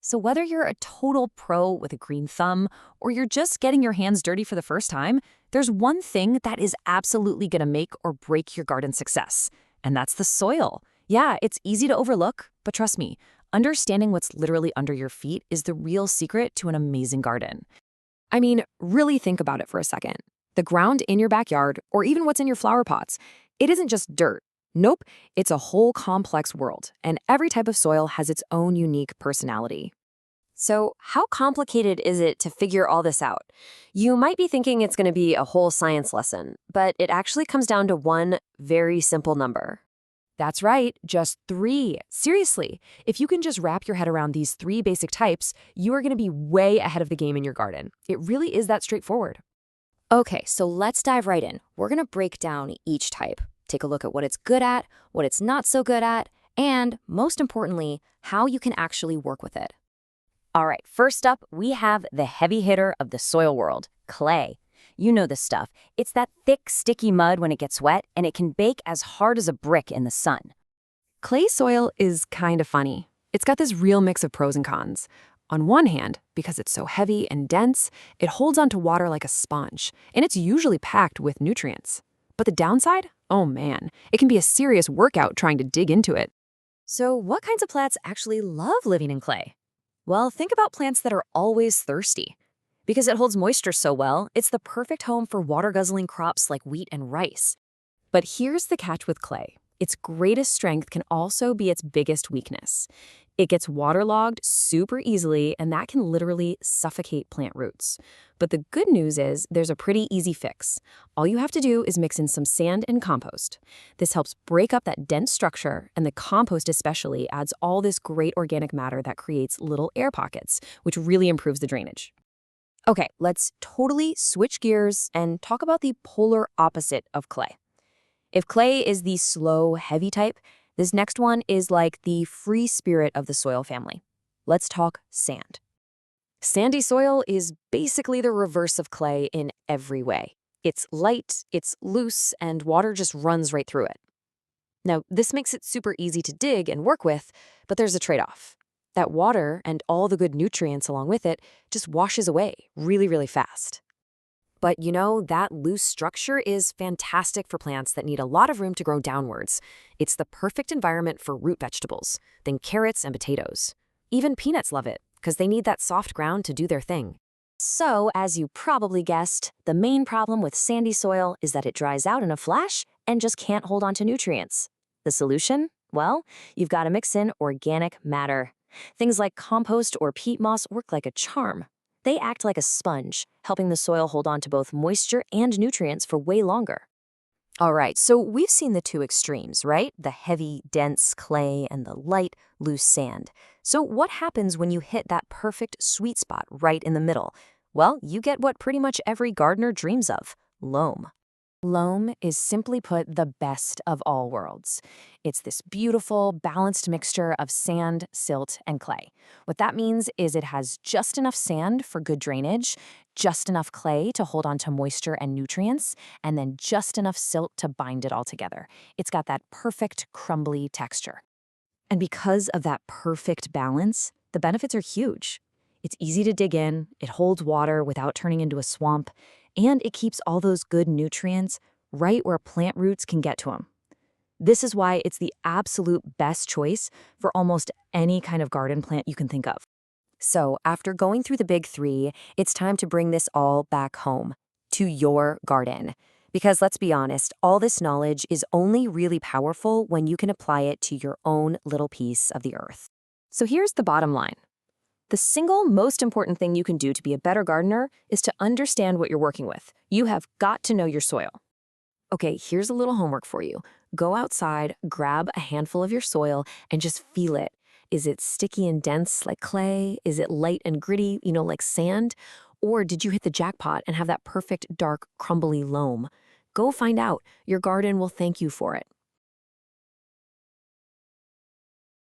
So whether you're a total pro with a green thumb or you're just getting your hands dirty for the first time, there's one thing that is absolutely going to make or break your garden success, and that's the soil. Yeah, it's easy to overlook, but trust me, understanding what's literally under your feet is the real secret to an amazing garden. I mean, really think about it for a second. The ground in your backyard, or even what's in your flower pots, it isn't just dirt. Nope, it's a whole complex world, and every type of soil has its own unique personality. So, how complicated is it to figure all this out? You might be thinking it's going to be a whole science lesson, but it actually comes down to one very simple number. That's right, just 3. Seriously, if you can just wrap your head around these 3 basic types, you are going to be way ahead of the game in your garden. It really is that straightforward. Okay, so let's dive right in. We're going to break down each type, take a look at what it's good at, what it's not so good at, and most importantly, how you can actually work with it. All right, first up, we have the heavy hitter of the soil world, clay. You know this stuff. It's that thick, sticky mud when it gets wet, and it can bake as hard as a brick in the sun. Clay soil is kind of funny. It's got this real mix of pros and cons. On one hand, because it's so heavy and dense, it holds onto water like a sponge, and it's usually packed with nutrients. But the downside? Oh man, it can be a serious workout trying to dig into it. So what kinds of plants actually love living in clay? Well, think about plants that are always thirsty. Because it holds moisture so well, it's the perfect home for water-guzzling crops like wheat and rice. But here's the catch with clay. Its greatest strength can also be its biggest weakness. It gets waterlogged super easily, and that can literally suffocate plant roots. But the good news is there's a pretty easy fix. All you have to do is mix in some sand and compost. This helps break up that dense structure, and the compost especially adds all this great organic matter that creates little air pockets, which really improves the drainage. Okay, let's totally switch gears and talk about the polar opposite of clay. If clay is the slow, heavy type, this next one is like the free spirit of the soil family. Let's talk sand. Sandy soil is basically the reverse of clay in every way. It's light, it's loose, and water just runs right through it. Now, this makes it super easy to dig and work with, but there's a trade-off. That water and all the good nutrients along with it just washes away really, really fast. But you know, that loose structure is fantastic for plants that need a lot of room to grow downwards. It's the perfect environment for root vegetables, think carrots and potatoes. Even peanuts love it, because they need that soft ground to do their thing. So, as you probably guessed, the main problem with sandy soil is that it dries out in a flash and just can't hold on to nutrients. The solution? Well, you've got to mix in organic matter. Things like compost or peat moss work like a charm. They act like a sponge, helping the soil hold on to both moisture and nutrients for way longer. All right, so we've seen the two extremes, right? The heavy, dense clay and the light, loose sand. So what happens when you hit that perfect sweet spot right in the middle? Well, you get what pretty much every gardener dreams of, loam. Loam is simply put the best of all worlds. It's this beautiful, balanced mixture of sand, silt, and clay. What that means is it has just enough sand for good drainage, just enough clay to hold on to moisture and nutrients, and then just enough silt to bind it all together. It's got that perfect, crumbly texture. And because of that perfect balance, the benefits are huge. It's easy to dig in, it holds water without turning into a swamp, and it keeps all those good nutrients right where plant roots can get to them. This is why it's the absolute best choice for almost any kind of garden plant you can think of. So after going through the big 3, it's time to bring this all back home, to your garden. Because let's be honest, all this knowledge is only really powerful when you can apply it to your own little piece of the earth. So here's the bottom line. The single most important thing you can do to be a better gardener is to understand what you're working with. You have got to know your soil. Okay, here's a little homework for you. Go outside, grab a handful of your soil, and just feel it. Is it sticky and dense like clay? Is it light and gritty, like sand? Or did you hit the jackpot and have that perfect, dark, crumbly loam? Go find out. Your garden will thank you for it.